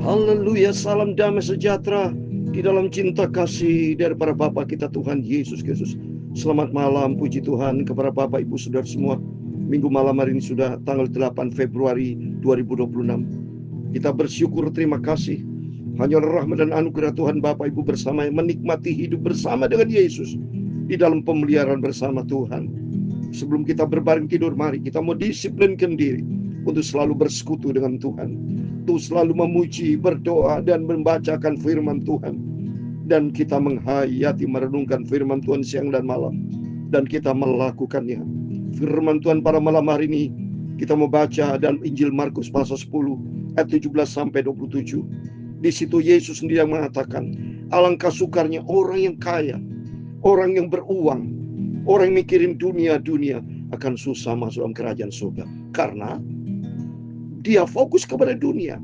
Haleluya, salam damai sejahtera di dalam cinta kasih daripada Bapa kita Tuhan Yesus Kristus. Selamat malam, puji Tuhan kepada Bapak Ibu Saudara semua. Minggu malam hari ini sudah tanggal 8 Februari 2026. Kita bersyukur, terima kasih. Hanya rahmat dan anugerah Tuhan Bapak Ibu bersama yang menikmati hidup bersama dengan Yesus di dalam pemeliharaan bersama Tuhan. Sebelum kita berbaring tidur, mari kita mau disiplinkan diri untuk selalu bersekutu dengan Tuhan, untuk selalu memuji, berdoa, dan membacakan firman Tuhan. Dan kita menghayati, merenungkan firman Tuhan siang dan malam, dan kita melakukannya. Firman Tuhan pada malam hari ini kita mau baca dalam Injil Markus pasal 10 ayat 17 sampai 27. Di situ Yesus sendiri yang mengatakan, alangkah sukarnya orang yang kaya, orang yang beruang, orang yang mikirin dunia akan susah masuk dalam kerajaan surga. Karena dia fokus kepada dunia,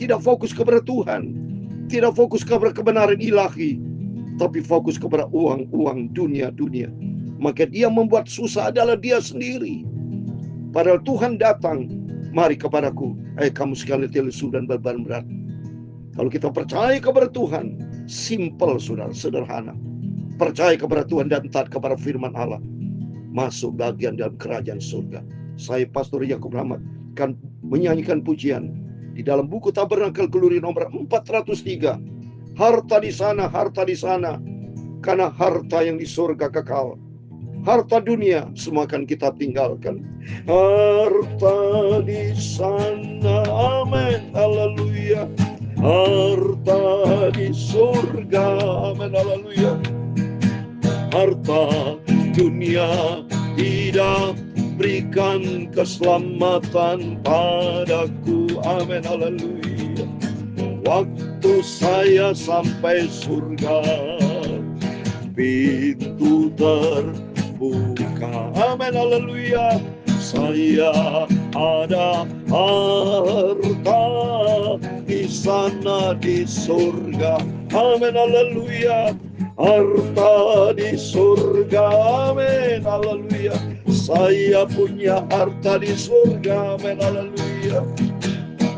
tidak fokus kepada Tuhan, tidak fokus kepada kebenaran ilahi, tapi fokus kepada uang, dunia. Maka dia membuat susah adalah dia sendiri. Padahal Tuhan datang, mari kepadaku, kamu sekalian lesu dan beban berat. Kalau kita percaya kepada Tuhan, simple saudara, sederhana. Percaya kepada Tuhan dan taat kepada firman Allah, masuk bagian dalam kerajaan surga. Saya Pastor Yakub Rahmat akan menyanyikan pujian di dalam buku Tabernakel Keluri nomor 403. Harta di sana, karena harta yang di surga kekal. Harta dunia semua akan kita tinggalkan. Harta di sana, amin, haleluya. Harta di surga, amin, haleluya. Harta dunia tidak berikan keselamatan padaku, amin, haleluya. Waktu saya sampai surga, pintu terbuka, amin, haleluya. Saya ada harta di sana di surga, amin, haleluya. Harta di surga, amin, haleluya. Saya punya harta di surga, amin, haleluya.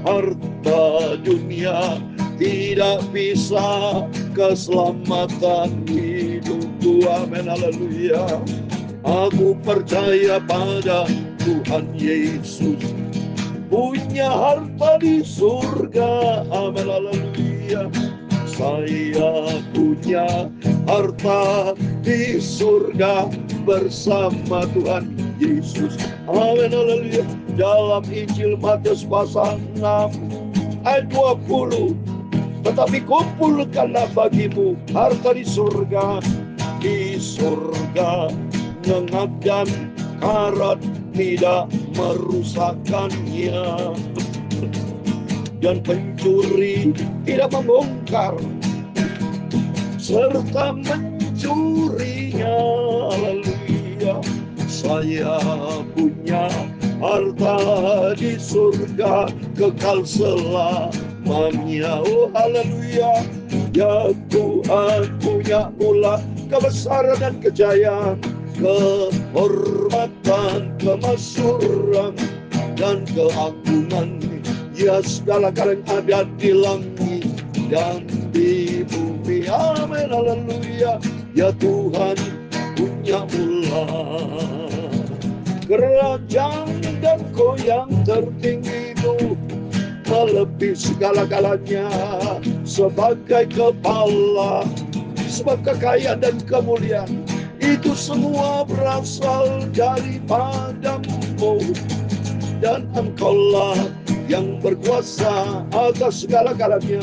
Harta dunia tidak bisa keselamatan hidupku, amin, haleluya. Aku percaya pada Tuhan Yesus, punya harta di surga, amin, haleluya. Saya punya harta di surga bersama Tuhan Yesus, amin, haleluya. Dalam Injil Matius pasal 6 ayat 20, tetapi kumpulkanlah bagimu harta di surga ngengat dan karat tidak merusakkannya, dan pencuri tidak membongkar serta mencurinya, haleluya. Saya punya harta di surga kekal selamanya, oh haleluya. Ya Tuhan, punya pula kebesaran dan kejayaan, kehormatan, kemasyhuran, dan keagungan. Ya segala yang ada di langit dan di bumi, amin, haleluya. Ya Tuhan, punya pula kerajaan dan Kau yang tertinggi itu melebihi segala-galanya. Sebagai kepala, sebab kekayaan dan kemuliaan itu semua berasal daripadamu, dan Engkaulah yang berkuasa atas segala-galanya.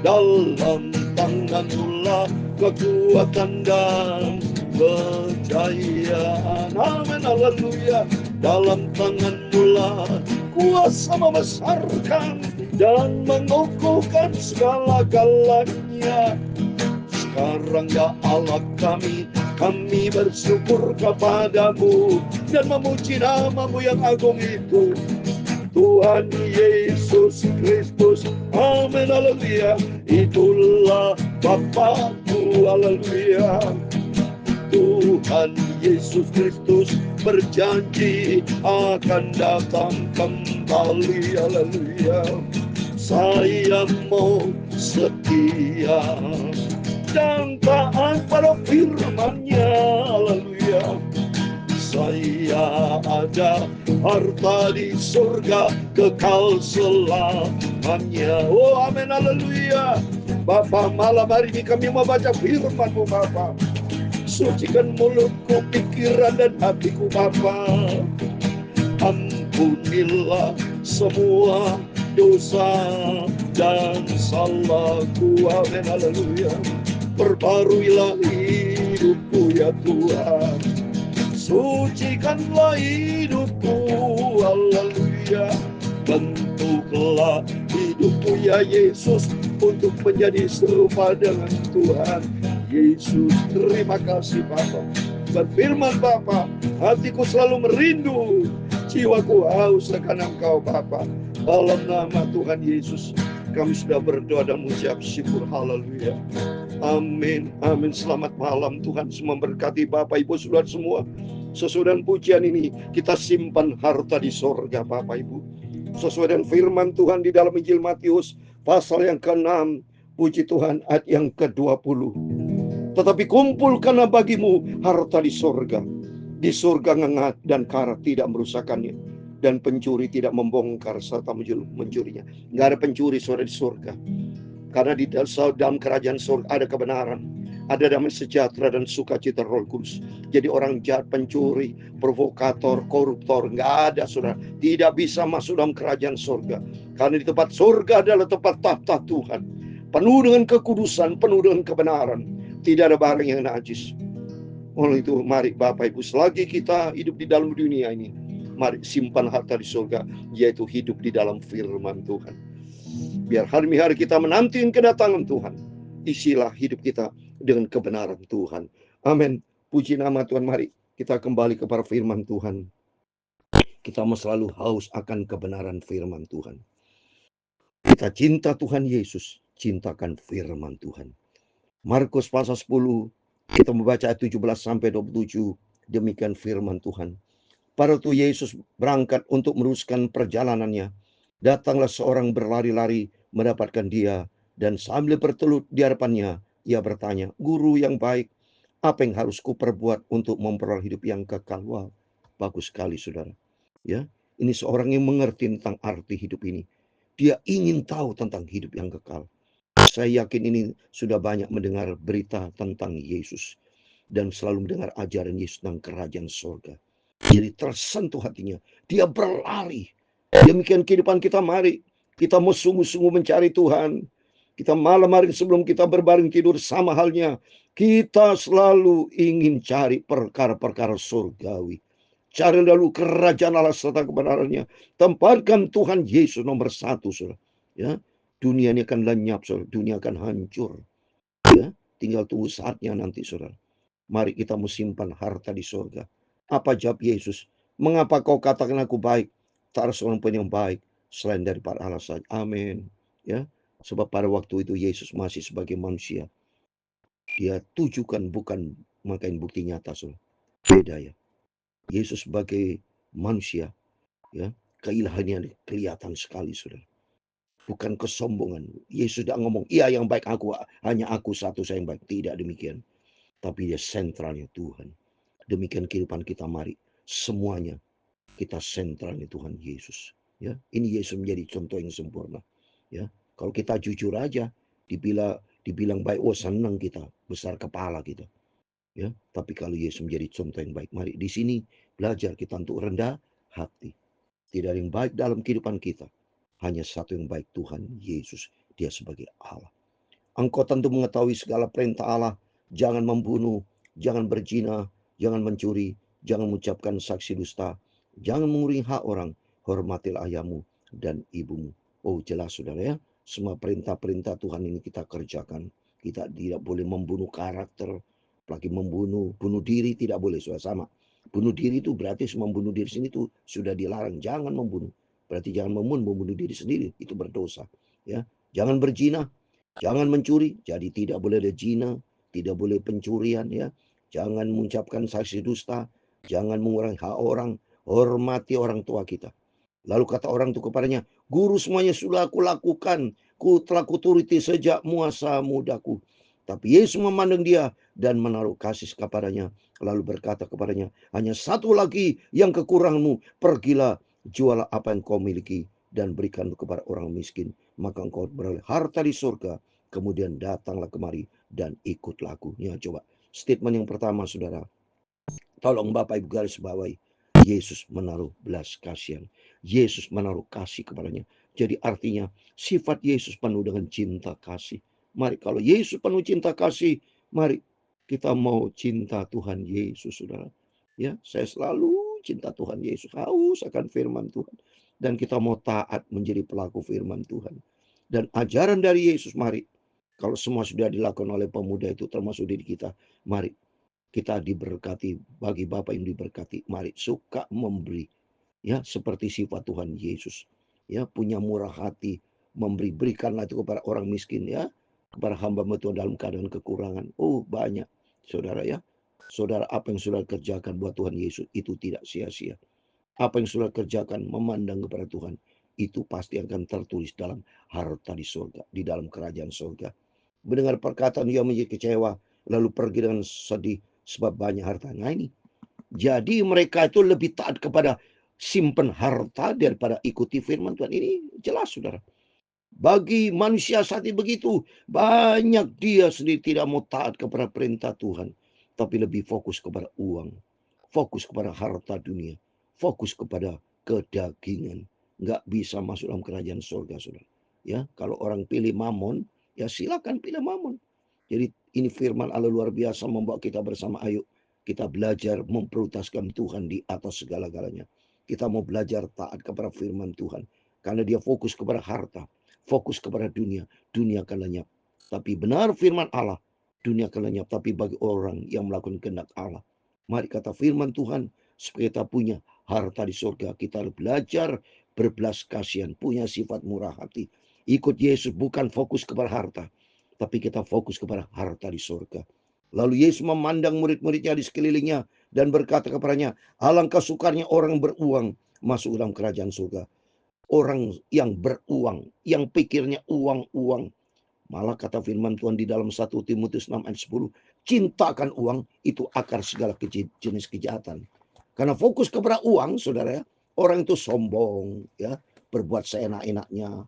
Dalam tangan-Mu kekuatan dan kejayaan, amin, haleluya. Dalam tangan-Mu kuasa membesarkan dan mengukuhkan segala-galanya. Sekarang ya Allah kami bersyukur kepadamu dan memuji nama-Mu yang agung itu, Tuhan Yesus Kristus, amin, haleluya. Itulah Bapakku, haleluya. Tuhan Yesus Kristus berjanji akan datang kembali, haleluya. Saya mau setia dan taat pada firman-Nya. Haleluya. Saya ada harta di surga kekal selamanya. Oh amin, haleluya. Bapa, malam hari ini kami membaca firman-Mu Bapa. Sucikan mulutku, pikiran dan hatiku Bapa. Ampunilah semua dosa dan salahku. Amin, haleluya. Perbaruilah hidupku ya Tuhan. Sucikanlah hidupku, haleluya. Bentuklah hidupku ya Yesus, untuk menjadi serupa dengan Tuhan Yesus. Terima kasih Bapa. Berfirman Bapa, hatiku selalu merindu, jiwaku haus akan Engkau Bapa. Dalam nama Tuhan Yesus kami sudah berdoa dan mengucap syukur. Haleluya. Amin, amin. Selamat malam, Tuhan semua memberkati Bapak Ibu Saudara semua. Sesuai dengan pujian ini kita simpan harta di sorga Bapak Ibu. Sesuai dengan firman Tuhan di dalam Injil Matius pasal yang ke-6, puji Tuhan, ayat yang ke-20. Tetapi kumpulkanlah bagimu harta di sorga. Di surga ngengat dan karat tidak merusakkannya, dan pencuri tidak membongkar serta mencurinya. Nggak ada pencuri saudara di surga. Karena di dalam kerajaan surga ada kebenaran, ada damai sejahtera dan sukacita Roh Kudus. Jadi orang jahat, pencuri, provokator, koruptor, nggak ada saudara. Tidak bisa masuk dalam kerajaan surga. Karena di tempat surga adalah tempat tahta Tuhan. Penuh dengan kekudusan, penuh dengan kebenaran. Tidak ada barang yang najis. Oleh itu mari Bapak Ibu, selagi kita hidup di dalam dunia ini, mari simpan harta di surga, yaitu hidup di dalam firman Tuhan. Biar hari-hari kita menanti kedatangan Tuhan. Isilah hidup kita dengan kebenaran Tuhan. Amin. Puji nama Tuhan. Mari kita kembali kepada firman Tuhan. Kita mau selalu haus akan kebenaran firman Tuhan. Kita cinta Tuhan Yesus, cintakan firman Tuhan. Markus pasal 10, kita membaca ayat 17 sampai 27. Demikian firman Tuhan. Pada waktu Yesus berangkat untuk meneruskan perjalanannya, datanglah seorang berlari-lari mendapatkan dia, dan sambil bertelut di hadapannya, ia bertanya, "Guru yang baik, apa yang harus kuperbuat untuk memperoleh hidup yang kekal?" Wah, bagus sekali saudara. Ya, ini seorang yang mengerti tentang arti hidup ini. Dia ingin tahu tentang hidup yang kekal. Saya yakin ini sudah banyak mendengar berita tentang Yesus dan selalu mendengar ajaran Yesus tentang kerajaan surga. Jadi tersentuh hatinya. Dia berlari. Demikian kehidupan kita, mari kita mau sungguh-sungguh mencari Tuhan. Kita malam hari sebelum kita berbaring tidur, sama halnya kita selalu ingin cari perkara-perkara surgawi. Cari dulu kerajaan Allah serta kebenarannya. Tempatkan Tuhan Yesus nomor 1, saudara. Ya, dunia ini akan lenyap, saudara. Dunia akan hancur. Ya, tinggal tunggu saatnya nanti, saudara. Mari kita mau simpan harta di surga. Apa jawab Yesus? Mengapa kau katakan aku baik? Tak ada seorang pun yang baik selain daripada Allah saja. Amin. Ya, sebab pada waktu itu Yesus masih sebagai manusia. Dia tujukan bukan memakai bukti nyata, saudara. Beda ya. Yesus sebagai manusia, ya, keilahiannya kelihatan sekali, saudara. Bukan kesombongan. Yesus tidak ngomong, iya yang baik aku, hanya aku satu saya yang baik. Tidak demikian. Tapi dia sentralnya Tuhan. Demikian kehidupan kita, mari semuanya kita sentralnya Tuhan Yesus. Ya, ini Yesus menjadi contoh yang sempurna. Ya, kalau kita jujur aja, dibilang baik, oh senang kita, besar kepala kita. Ya, tapi kalau Yesus menjadi contoh yang baik, mari di sini belajar kita untuk rendah hati. Tidak ada yang baik dalam kehidupan kita. Hanya satu yang baik, Tuhan Yesus. Dia sebagai Allah. Engkau tentu mengetahui segala perintah Allah. Jangan membunuh, jangan berzina, jangan mencuri, jangan mengucapkan saksi dusta, jangan mengurangi hak orang, hormatilah ayahmu dan ibumu. Oh jelas saudara ya, semua perintah-perintah Tuhan ini kita kerjakan. Kita tidak boleh membunuh karakter, apalagi bunuh diri tidak boleh, saudara. Sama. Bunuh diri itu berarti membunuh diri sendiri itu sudah dilarang. Jangan membunuh. Berarti jangan membunuh diri sendiri, itu berdosa. Ya, jangan berzina, jangan mencuri, jadi tidak boleh ada zina, tidak boleh pencurian ya. Jangan mengucapkan saksi dusta, jangan mengurangi hak orang, hormati orang tua kita. Lalu kata orang itu kepadanya, Guru semuanya sudah aku lakukan. Telah kuturuti sejak masa mudaku. Tapi Yesus memandang dia dan menaruh kasih kepadanya. Lalu berkata kepadanya, hanya satu lagi yang kekuranganmu. Pergilah, jualah apa yang kau miliki dan berikan kepada orang miskin. Maka engkau beroleh harta di surga. Kemudian datanglah kemari dan ikutlah aku. Ya, coba. Statement yang pertama, saudara. Tolong Bapak Ibu garis bawahi. Yesus menaruh belas kasihan. Yesus menaruh kasih kepadanya. Jadi artinya sifat Yesus penuh dengan cinta kasih. Mari kalau Yesus penuh cinta kasih, mari kita mau cinta Tuhan Yesus, saudara. Ya, saya selalu cinta Tuhan Yesus, haus akan firman Tuhan. Dan kita mau taat menjadi pelaku firman Tuhan. Dan ajaran dari Yesus, mari. Kalau semua sudah dilakukan oleh pemuda itu termasuk diri kita, mari kita diberkati. Bagi Bapak yang diberkati, mari suka memberi, ya, seperti sifat Tuhan Yesus, ya, punya murah hati, memberi. Berikanlah itu kepada orang miskin, ya, kepada hamba Tuhan dalam keadaan kekurangan. Oh, banyak, saudara, ya. Saudara, apa yang saudara kerjakan buat Tuhan Yesus itu tidak sia-sia. Apa yang saudara kerjakan memandang kepada Tuhan, itu pasti akan tertulis dalam harta di surga, di dalam kerajaan surga. Mendengar perkataan dia menjadi kecewa, lalu pergi dengan sedih sebab banyak hartanya. Ini jadi mereka itu lebih taat kepada simpen harta daripada ikuti firman Tuhan. Ini jelas, saudara. Bagi manusia saat ini begitu, banyak dia sendiri tidak mau taat kepada perintah Tuhan, tapi lebih fokus kepada uang, fokus kepada harta dunia, fokus kepada kedagingan. Nggak bisa masuk dalam kerajaan surga, saudara. Ya, kalau orang pilih mamon, ya silakan pilih mamon. Jadi ini firman Allah luar biasa membawa kita bersama. Ayo kita belajar memprioritaskan Tuhan di atas segala-galanya. Kita mau belajar taat kepada firman Tuhan. Karena dia fokus kepada harta, fokus kepada dunia. Dunia akan lenyap. Tapi benar firman Allah, dunia akan lenyap. Tapi bagi orang yang melakukan kehendak Allah. Mari kata firman Tuhan, supaya kita punya harta di surga. Kita harus belajar berbelas kasihan, punya sifat murah hati. Ikut Yesus bukan fokus kepada harta, tapi kita fokus kepada harta di surga. Lalu Yesus memandang murid-muridnya di sekelilingnya dan berkata kepadanya, alangkah sukarnya orang beruang masuk dalam kerajaan surga. Orang yang beruang, yang pikirnya uang-uang. Malah kata firman Tuhan di dalam 1 Timotius 6 ayat 10, cintakan uang itu akar segala jenis kejahatan. Karena fokus kepada uang, saudara, orang itu sombong, ya, berbuat seenak-enaknya,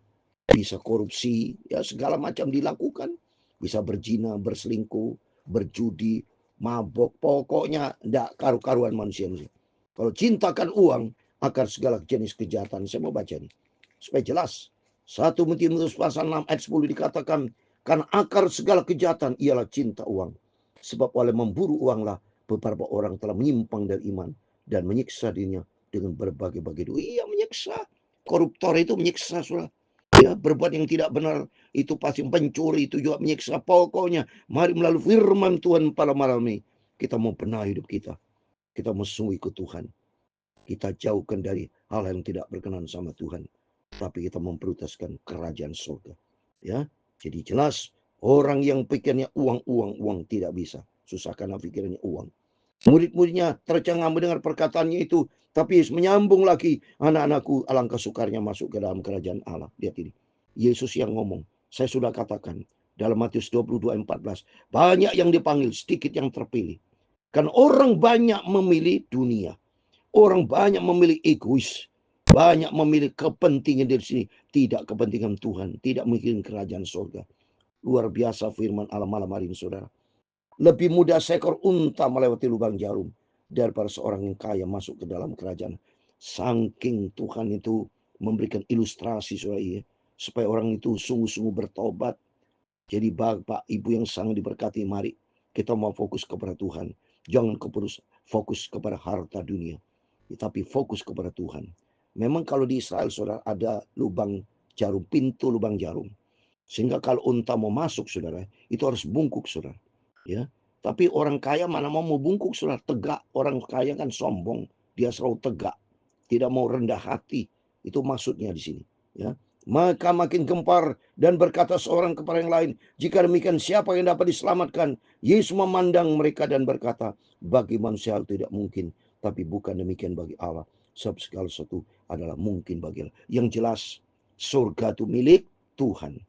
bisa korupsi, ya, segala macam dilakukan. Bisa berzina, berselingkuh, berjudi, mabok, pokoknya tidak karu-karuan manusia. Kalau cintakan uang, akar segala jenis kejahatan. Saya mau baca nih, supaya jelas. 1 Timotius pasal 6 ayat 10 dikatakan, karena akar segala kejahatan ialah cinta uang. Sebab oleh memburu uanglah beberapa orang telah menyimpang dari iman dan menyiksa dirinya dengan berbagai-bagai dosa. Iya, menyiksa. Koruptor itu menyiksa, saudara. Ya, berbuat yang tidak benar itu pasti, pencuri itu juga menyiksa. Pokoknya mari melalui firman Tuhan pada malam ini kita mau benahi hidup kita. Kita mau sungguh ikut Tuhan. Kita jauhkan dari hal yang tidak berkenan sama Tuhan. Tapi kita memprioritaskan kerajaan surga. Ya, jadi jelas orang yang pikirnya uang tidak bisa. Susah karena pikirannya uang. Murid-muridnya tercengang mendengar perkataannya itu. Tapi Yesus menyambung lagi, anak-anakku alangkah sukarnya masuk ke dalam kerajaan Allah. Lihat ini, Yesus yang ngomong. Saya sudah katakan dalam Matius 22 ayat 14. Banyak yang dipanggil, sedikit yang terpilih. Kan orang banyak memilih dunia. Orang banyak memilih egois. Banyak memilih kepentingan dari sini. Tidak kepentingan Tuhan. Tidak mikirin kerajaan surga. Luar biasa firman Allah malam hari ini, saudara. Lebih mudah seekor unta melewati lubang jarum daripada seorang yang kaya masuk ke dalam kerajaan. Saking Tuhan itu memberikan ilustrasi, saudara, supaya orang itu sungguh-sungguh bertobat. Jadi Bapak Ibu yang sangat diberkati, mari kita mau fokus kepada Tuhan. Jangan fokus kepada harta dunia, tapi fokus kepada Tuhan. Memang kalau di Israel, saudara, ada lubang jarum, pintu lubang jarum. Sehingga kalau unta mau masuk, saudara, itu harus bungkuk, saudara. Ya, tapi orang kaya mana mau bungkuk, saudara, tegak. Orang kaya kan sombong, dia selalu tegak, tidak mau rendah hati. Itu maksudnya di sini. Ya, maka makin gempar dan berkata seorang kepada yang lain, jika demikian siapa yang dapat diselamatkan? Yesus memandang mereka dan berkata, bagi manusia hal tidak mungkin, tapi bukan demikian bagi Allah. Sebab segala sesuatu adalah mungkin bagi Allah. Yang jelas, Surga itu milik Tuhan.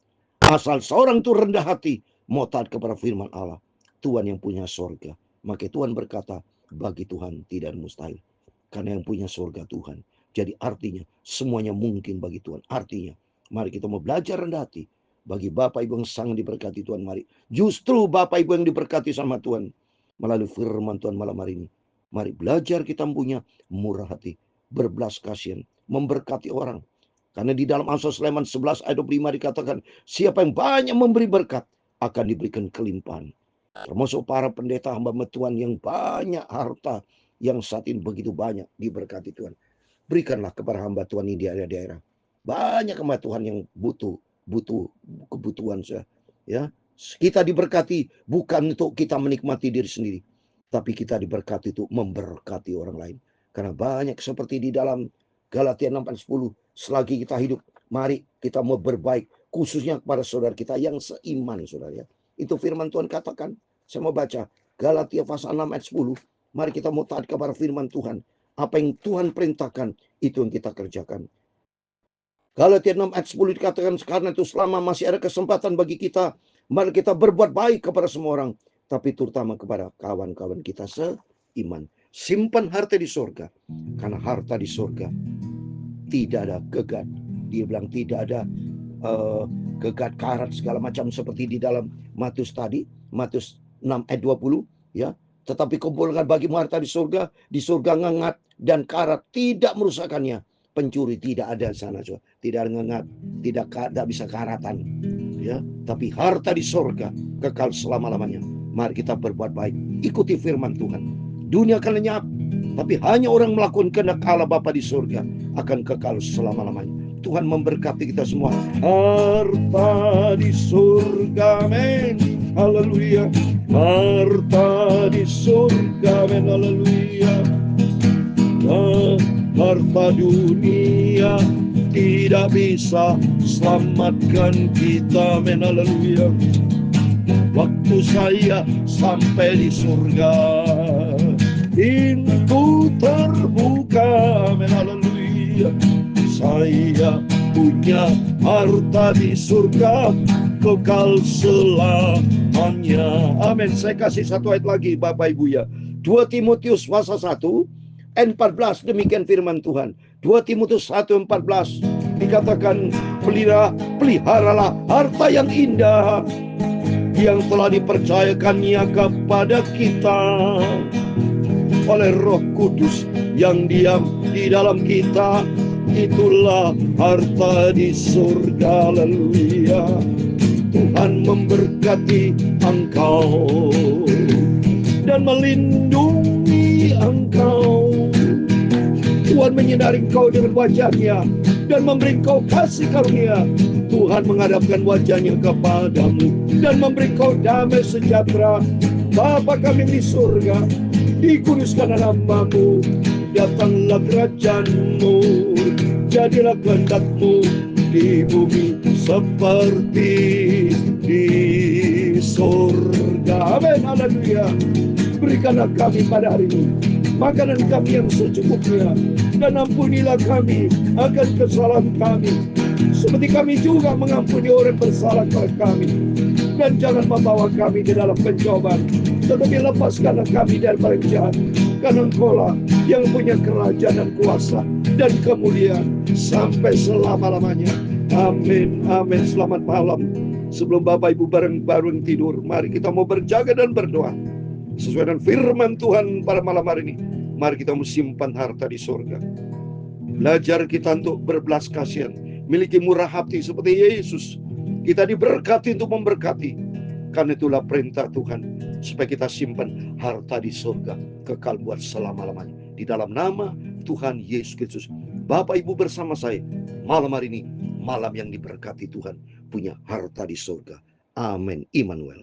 Asal seorang itu rendah hati, mau taat kepada firman Allah, Tuhan yang punya surga. Maka Tuhan berkata, bagi Tuhan tidak mustahil. Karena yang punya surga Tuhan. Jadi artinya semuanya mungkin bagi Tuhan. Artinya mari kita mau belajar rendah hati. Bagi Bapak Ibu yang sangat diberkati Tuhan, mari. Justru Bapak Ibu yang diberkati sama Tuhan melalui firman Tuhan malam hari ini. Mari belajar kita punya murah hati, berbelas kasihan, memberkati orang. Karena di dalam Amsal Sulaiman 11 ayat 25 dikatakan, siapa yang banyak memberi berkat akan diberikan kelimpahan. Termasuk para pendeta hamba Tuhan yang banyak harta, yang saat ini begitu banyak diberkati Tuhan. Berikanlah kepada hamba Tuhan ini di daerah-daerah. Banyak hamba Tuhan yang butuh kebutuhan saya. Ya, kita diberkati bukan untuk kita menikmati diri sendiri, tapi kita diberkati untuk memberkati orang lain. Karena banyak seperti di dalam Galatia 6 ayat 10, selagi kita hidup, mari kita mau berbaik, khususnya kepada saudara kita yang seiman, saudara ya. Itu firman Tuhan katakan. Saya mau baca Galatia pasal 6 ayat 10. Mari kita mau taat kepada firman Tuhan. Apa yang Tuhan perintahkan, itu yang kita kerjakan. Galatia 6 ayat 10 dikatakan, karena itu selama masih ada kesempatan bagi kita, mari kita berbuat baik kepada semua orang, tapi terutama kepada kawan-kawan kita seiman. Simpan harta di surga, karena harta di surga tidak ada gegat. Dia bilang tidak ada gegat, karat, segala macam seperti di dalam Matius tadi, Matius 6 ayat 20 ya. Tetapi kumpulkan bagimu harta di surga ngengat dan karat tidak merusakkannya. Pencuri tidak ada di sana, tidak ada ngengat, tidak bisa karatan ya. Tapi harta di surga kekal selama-lamanya. Mari kita berbuat baik, ikuti firman Tuhan. Dunia akan lenyap, tapi hanya orang melakukan kehendak Allah Bapa di surga akan kekal selama-lamanya. Tuhan memberkati kita semua. Harta di surga, amin. Haleluya. Harta di surga, amin. Haleluya. Harta dunia tidak bisa selamatkan kita, amin. Haleluya. Waktu saya sampai di surga, pintu terbuka, amin. Haleluya. Saya punya harta di surga kekal selamanya, amin. Saya kasih satu ayat lagi Bapak Ibu ya. 2 Timotius pasal 1 ayat 14, demikian firman Tuhan. 2 Timotius 1:14 dikatakan, peliharalah harta yang indah yang telah dipercayakannya kepada kita oleh Roh Kudus yang diam di dalam kita. Itulah harta di surga. Haleluya. Tuhan memberkati engkau dan melindungi engkau. Tuhan menyinari engkau dengan wajahnya dan memberi engkau kasih karunia. Tuhan menghadapkan wajahnya kepadamu dan memberi engkau damai sejahtera. Bapa kami di surga, dikuduskan namamu, datanglah kerajaanmu, jadilah kehendakmu di bumi seperti di surga, amin. Haleluya. Berikanlah kami pada hari ini makanan kami yang secukupnya, dan ampunilah kami akan kesalahan kami, seperti kami juga mengampuni orang bersalah kepada kami. Dan jangan membawa kami ke dalam pencobaan, tetapi lepaskanlah kami dari paling jahat. Karena Engkaulah yang punya kerajaan dan kuasa dan kemuliaan sampai selama-lamanya. Amin, amin. Selamat malam. Sebelum Bapak Ibu bareng-bareng tidur, mari kita mau berjaga dan berdoa sesuai dengan firman Tuhan pada malam hari ini. Mari kita simpan harta di surga. Belajar kita untuk berbelas kasihan, miliki murah hati seperti Yesus. Kita diberkati untuk memberkati. Karena itulah perintah Tuhan, supaya kita simpan harta di surga kekal buat selama-lamanya. Di dalam nama Tuhan Yesus Kristus. Bapak Ibu bersama saya malam hari ini, malam yang diberkati Tuhan, punya harta di surga. Amin. Immanuel.